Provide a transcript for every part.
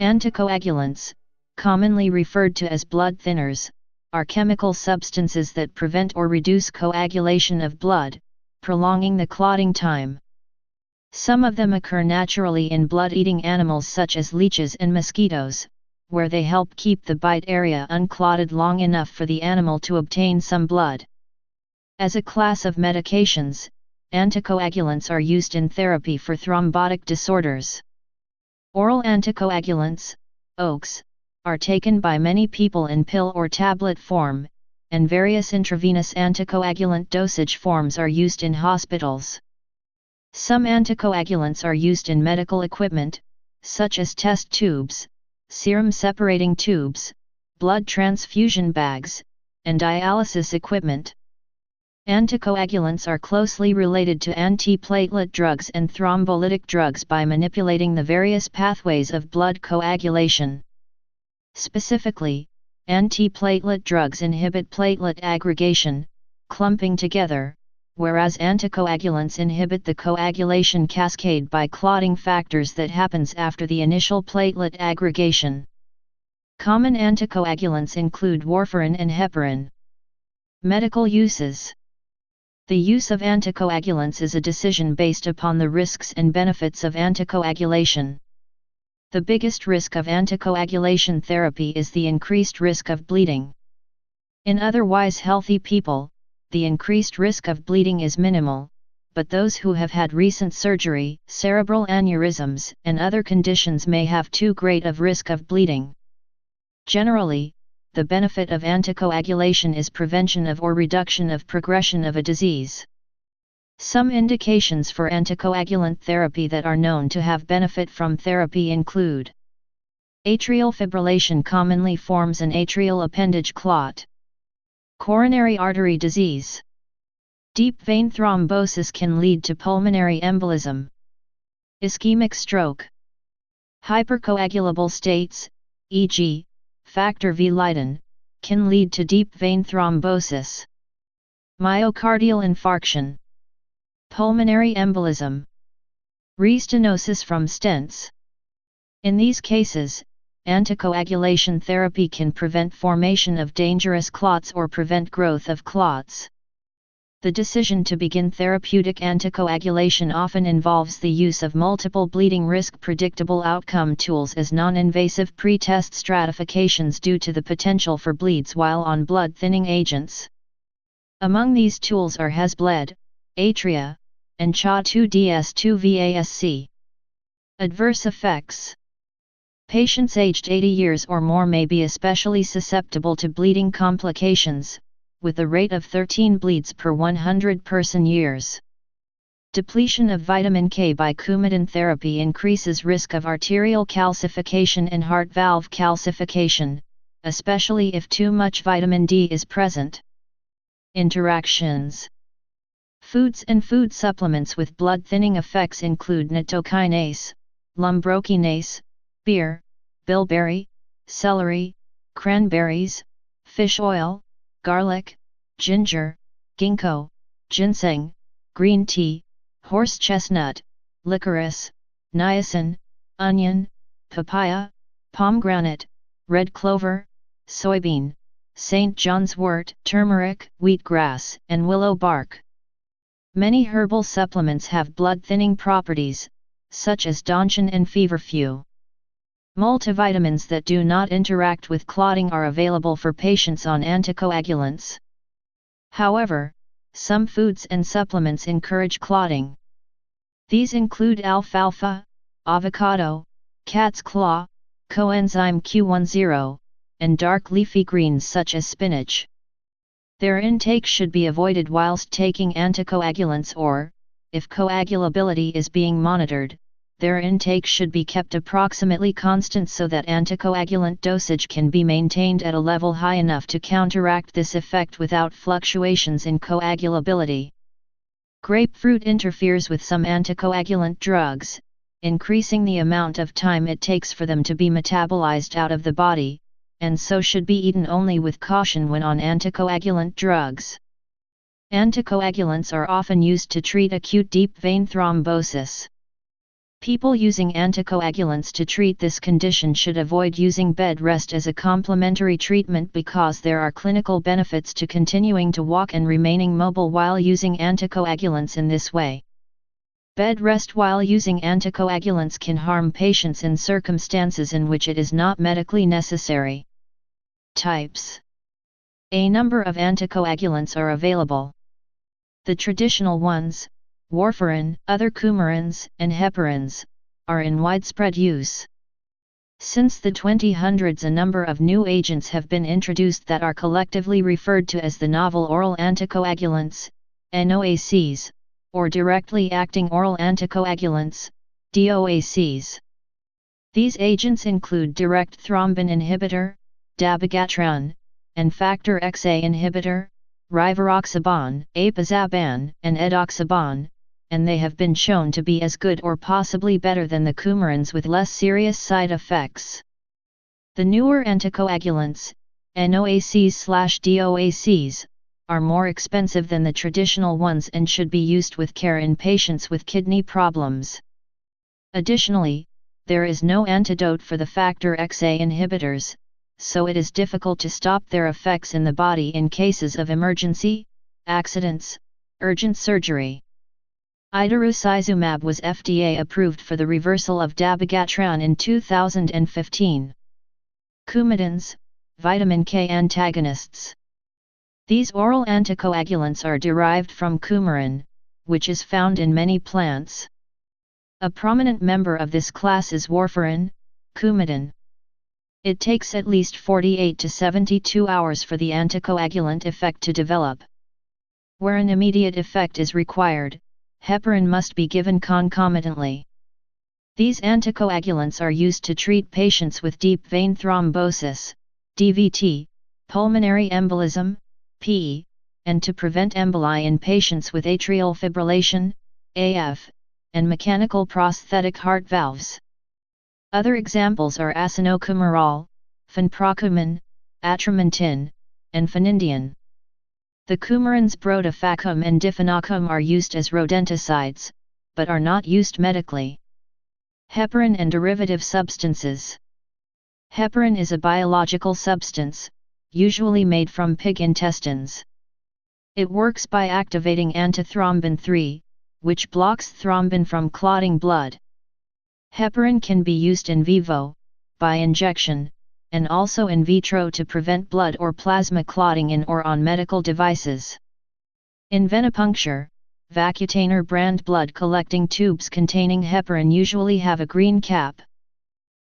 Anticoagulants, commonly referred to as blood thinners, are chemical substances that prevent or reduce coagulation of blood, prolonging the clotting time. Some of them occur naturally in blood-eating animals such as leeches and mosquitoes, where they help keep the bite area unclotted long enough for the animal to obtain some blood. As a class of medications, anticoagulants are used in therapy for thrombotic disorders. Oral anticoagulants, OATs, are taken by many people in pill or tablet form, and various intravenous anticoagulant dosage forms are used in hospitals. Some anticoagulants are used in medical equipment, such as test tubes, serum separating tubes, blood transfusion bags, and dialysis equipment. Anticoagulants are closely related to antiplatelet drugs and thrombolytic drugs by manipulating the various pathways of blood coagulation. Specifically, antiplatelet drugs inhibit platelet aggregation, clumping together, whereas anticoagulants inhibit the coagulation cascade by clotting factors that happens after the initial platelet aggregation. Common anticoagulants include warfarin and heparin. Medical uses. The use of anticoagulants is a decision based upon the risks and benefits of anticoagulation. The biggest risk of anticoagulation therapy is the increased risk of bleeding. In otherwise healthy people, the increased risk of bleeding is minimal, but those who have had recent surgery, cerebral aneurysms, and other conditions may have too great of risk of bleeding. Generally, the benefit of anticoagulation is prevention of or reduction of progression of a disease. Some indications for anticoagulant therapy that are known to have benefit from therapy include: atrial fibrillation commonly forms an atrial appendage clot. Coronary artery disease. Deep vein thrombosis can lead to pulmonary embolism. Ischemic stroke. Hypercoagulable states, e.g., factor V Leiden, can lead to deep vein thrombosis. Myocardial infarction. Pulmonary embolism. Restenosis from stents. In these cases, anticoagulation therapy can prevent formation of dangerous clots or prevent growth of clots. The decision to begin therapeutic anticoagulation often involves the use of multiple bleeding risk predictable outcome tools as non-invasive pre-test stratifications due to the potential for bleeds while on blood thinning agents. Among these tools are HESBLED, Atria, and CHA2DS2VASC. Adverse effects. Patients aged 80 years or more may be especially susceptible to bleeding complications, with a rate of 13 bleeds per 100 person-years. Depletion of vitamin K by Coumadin therapy increases risk of arterial calcification and heart valve calcification, especially if too much vitamin D is present. Interactions. Foods and food supplements with blood thinning effects include nattokinase, lumbrokinase, beer, bilberry, celery, cranberries, fish oil, garlic, ginger, ginkgo, ginseng, green tea, horse chestnut, licorice, niacin, onion, papaya, pomegranate, red clover, soybean, St. John's wort, turmeric, wheatgrass, and willow bark. Many herbal supplements have blood-thinning properties, such as donchian and feverfew. Multivitamins that do not interact with clotting are available for patients on anticoagulants. However, some foods and supplements encourage clotting. These include alfalfa, avocado, cat's claw, coenzyme Q10, and dark leafy greens such as spinach. Their intake should be avoided whilst taking anticoagulants or, if coagulability is being monitored, their intake should be kept approximately constant so that anticoagulant dosage can be maintained at a level high enough to counteract this effect without fluctuations in coagulability. Grapefruit interferes with some anticoagulant drugs, increasing the amount of time it takes for them to be metabolized out of the body, and so should be eaten only with caution when on anticoagulant drugs. Anticoagulants are often used to treat acute deep vein thrombosis. People using anticoagulants to treat this condition should avoid using bed rest as a complementary treatment because there are clinical benefits to continuing to walk and remaining mobile while using anticoagulants in this way. Bed rest while using anticoagulants can harm patients in circumstances in which it is not medically necessary. Types. A number of anticoagulants are available. The traditional ones, warfarin, other coumarins, and heparins, are in widespread use. Since the 2000s, a number of new agents have been introduced that are collectively referred to as the novel oral anticoagulants, NOACs, or directly acting oral anticoagulants, DOACs. These agents include direct thrombin inhibitor, dabigatran, and factor XA inhibitor, rivaroxaban, apixaban, and edoxaban, and they have been shown to be as good or possibly better than the coumarins with less serious side effects. The newer anticoagulants, NOACs/DOACs, are more expensive than the traditional ones and should be used with care in patients with kidney problems. Additionally, there is no antidote for the factor XA inhibitors, so it is difficult to stop their effects in the body in cases of emergency, accidents, urgent surgery. Idarucizumab was FDA approved for the reversal of dabigatran in 2015. Coumadins, vitamin K antagonists. These oral anticoagulants are derived from coumarin, which is found in many plants. A prominent member of this class is warfarin, Coumadin. It takes at least 48 to 72 hours for the anticoagulant effect to develop. Where an immediate effect is required, heparin must be given concomitantly. These anticoagulants are used to treat patients with deep vein thrombosis, DVT, pulmonary embolism, PE, and to prevent emboli in patients with atrial fibrillation, AF, and mechanical prosthetic heart valves. Other examples are acinocumarol, fenprocumin, atramentin, and fenindian. The coumarins brodifacoum and difenacum are used as rodenticides, but are not used medically. Heparin and derivative substances. Heparin is a biological substance, usually made from pig intestines. It works by activating antithrombin 3, which blocks thrombin from clotting blood. Heparin can be used in vivo, by injection, and also in vitro to prevent blood or plasma clotting in or on medical devices. In venipuncture, Vacutainer brand blood collecting tubes containing heparin usually have a green cap.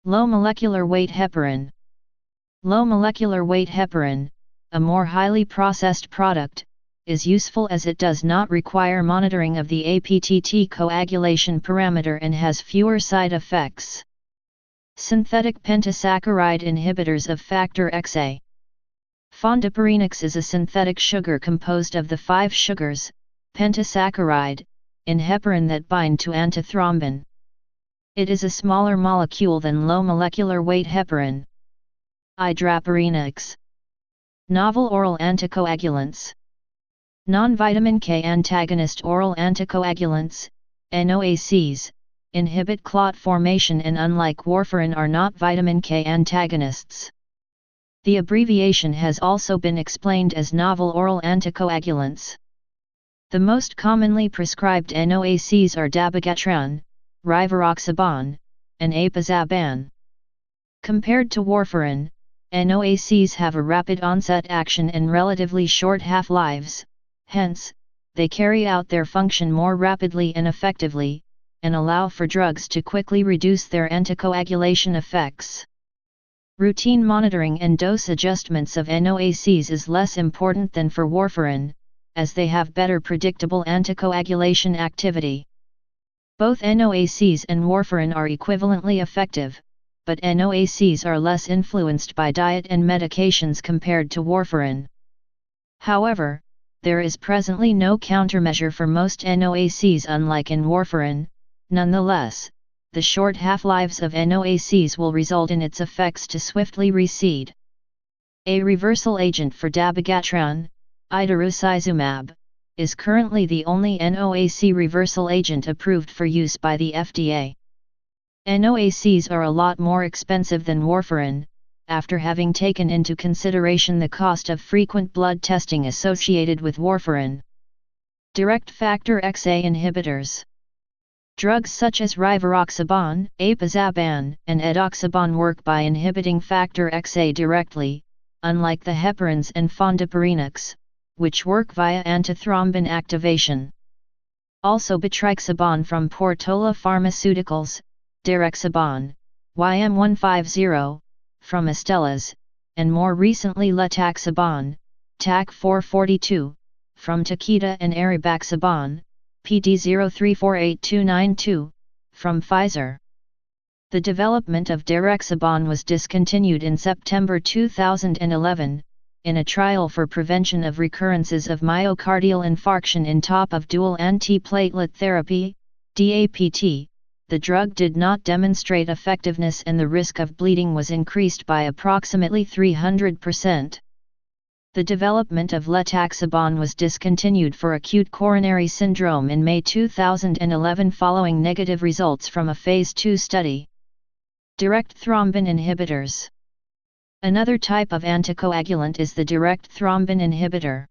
Low molecular weight heparin. Low molecular weight heparin, a more highly processed product, is useful as it does not require monitoring of the APTT coagulation parameter and has fewer side effects. Synthetic pentasaccharide inhibitors of factor XA. Fondaparinux is a synthetic sugar composed of the 5 sugars, pentasaccharide, in heparin that bind to antithrombin. It is a smaller molecule than low molecular weight heparin. Idraparinux. Novel oral anticoagulants. Non-vitamin K antagonist oral anticoagulants, NOACs, inhibit clot formation and unlike warfarin are not vitamin K antagonists. The abbreviation has also been explained as novel oral anticoagulants. The most commonly prescribed NOACs are dabigatran, rivaroxaban, and apixaban. Compared to warfarin, NOACs have a rapid onset action and relatively short half-lives, hence, they carry out their function more rapidly and effectively, and allow for drugs to quickly reduce their anticoagulation effects. Routine monitoring and dose adjustments of NOACs is less important than for warfarin, as they have better predictable anticoagulation activity. Both NOACs and warfarin are equivalently effective, but NOACs are less influenced by diet and medications compared to warfarin. However, there is presently no countermeasure for most NOACs unlike in warfarin. Nonetheless, the short half-lives of NOACs will result in its effects to swiftly recede. A reversal agent for dabigatran, idarucizumab, is currently the only NOAC reversal agent approved for use by the FDA. NOACs are a lot more expensive than warfarin, after having taken into consideration the cost of frequent blood testing associated with warfarin. Direct factor XA inhibitors. Drugs such as rivaroxaban, apixaban, and edoxaban work by inhibiting factor XA directly, unlike the heparins and fondaparinux, which work via antithrombin activation. Also betrixaban from Portola Pharmaceuticals, Direxaban, YM150, from Astellas, and more recently letaxaban, TAC 442, from Takeda, and aribaxaban, PD034892, from Pfizer. The development of Direxaban was discontinued in September 2011, in a trial for prevention of recurrences of myocardial infarction in top of dual antiplatelet therapy, DAPT. The drug did not demonstrate effectiveness and the risk of bleeding was increased by approximately 300%. The development of letaxaban was discontinued for acute coronary syndrome in May 2011 following negative results from a Phase 2 study. Direct thrombin inhibitors. Another type of anticoagulant is the direct thrombin inhibitor.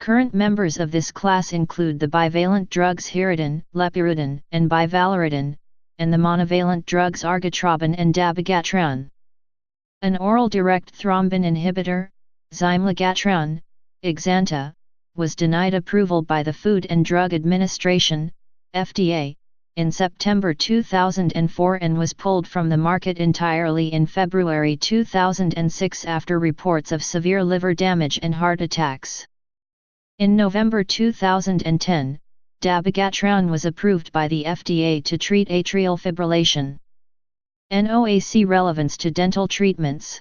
Current members of this class include the bivalent drugs Heparin, Lepiridin, and Bivalirudin, and the monovalent drugs Argatroban and Dabigatran. An oral direct thrombin inhibitor, Zymligatran, Xanta, was denied approval by the Food and Drug Administration, FDA, in September 2004 and was pulled from the market entirely in February 2006 after reports of severe liver damage and heart attacks. In November 2010, Dabigatran was approved by the FDA to treat atrial fibrillation. NOAC relevance to dental treatments.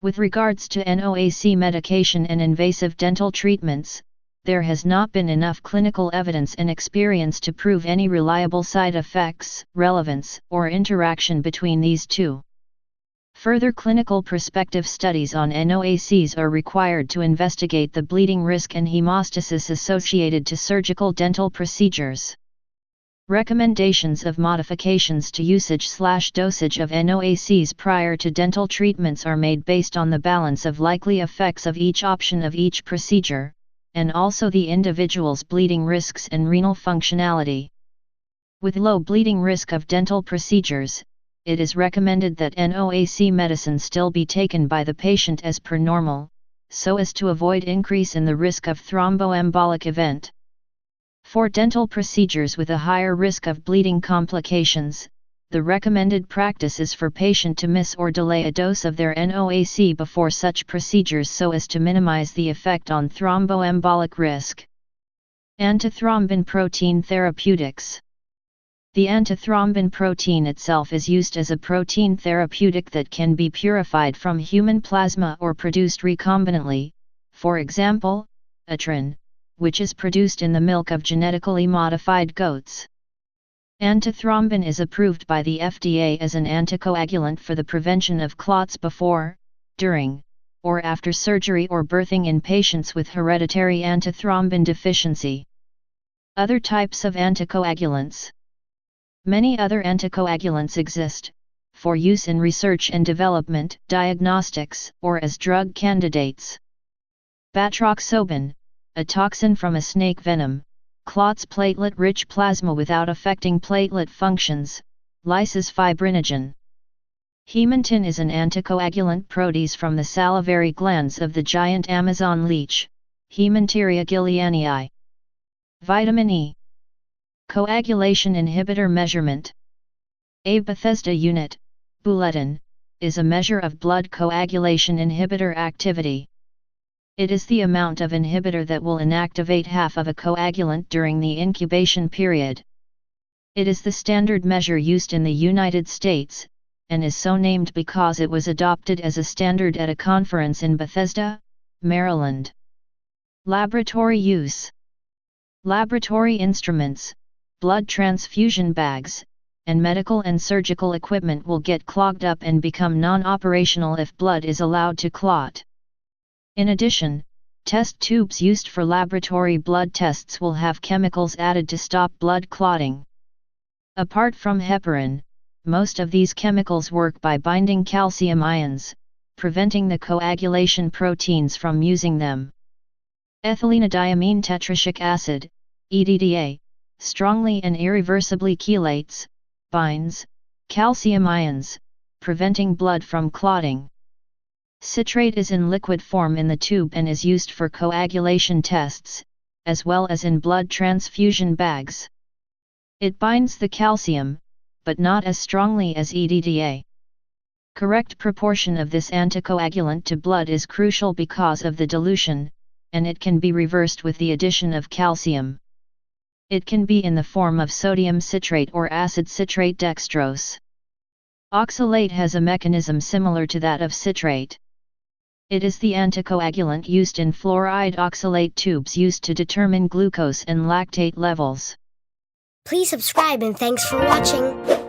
With regards to NOAC medication and invasive dental treatments, there has not been enough clinical evidence and experience to prove any reliable side effects, relevance, or interaction between these two. Further clinical prospective studies on NOACs are required to investigate the bleeding risk and hemostasis associated to surgical dental procedures. Recommendations of modifications to usage/dosage of NOACs prior to dental treatments are made based on the balance of likely effects of each option of each procedure, and also the individual's bleeding risks and renal functionality. With low bleeding risk of dental procedures, it is recommended that NOAC medicine still be taken by the patient as per normal, so as to avoid increase in the risk of thromboembolic event. For dental procedures with a higher risk of bleeding complications, the recommended practice is for patient to miss or delay a dose of their NOAC before such procedures so as to minimize the effect on thromboembolic risk. Antithrombin protein therapeutics. The antithrombin protein itself is used as a protein therapeutic that can be purified from human plasma or produced recombinantly, for example, Heparin, which is produced in the milk of genetically modified goats. Antithrombin is approved by the FDA as an anticoagulant for the prevention of clots before, during, or after surgery or birthing in patients with hereditary antithrombin deficiency. Other types of anticoagulants. Many other anticoagulants exist, for use in research and development, diagnostics, or as drug candidates. Batroxoban, a toxin from a snake venom, clots platelet-rich plasma without affecting platelet functions, lyses fibrinogen. Hemantin is an anticoagulant protease from the salivary glands of the giant Amazon leech, Hemanteria gillianii. Vitamin E. Coagulation inhibitor measurement. A Bethesda unit, bulletin, is a measure of blood coagulation inhibitor activity. It is the amount of inhibitor that will inactivate half of a coagulant during the incubation period. It is the standard measure used in the United States, and is so named because it was adopted as a standard at a conference in Bethesda, Maryland. Laboratory use. Laboratory instruments, blood transfusion bags, and medical and surgical equipment will get clogged up and become non-operational if blood is allowed to clot. In addition, test tubes used for laboratory blood tests will have chemicals added to stop blood clotting. Apart from heparin, most of these chemicals work by binding calcium ions, preventing the coagulation proteins from using them. Ethylenediamine tetraic acid, EDTA, strongly and irreversibly chelates, binds, calcium ions, preventing blood from clotting. Citrate is in liquid form in the tube and is used for coagulation tests, as well as in blood transfusion bags. It binds the calcium, but not as strongly as EDTA. Correct proportion of this anticoagulant to blood is crucial because of the dilution, and it can be reversed with the addition of calcium. It can be in the form of sodium citrate or acid citrate dextrose. Oxalate has a mechanism similar to that of citrate. It is the anticoagulant used in fluoride oxalate tubes used to determine glucose and lactate levels. Please subscribe and thanks for watching.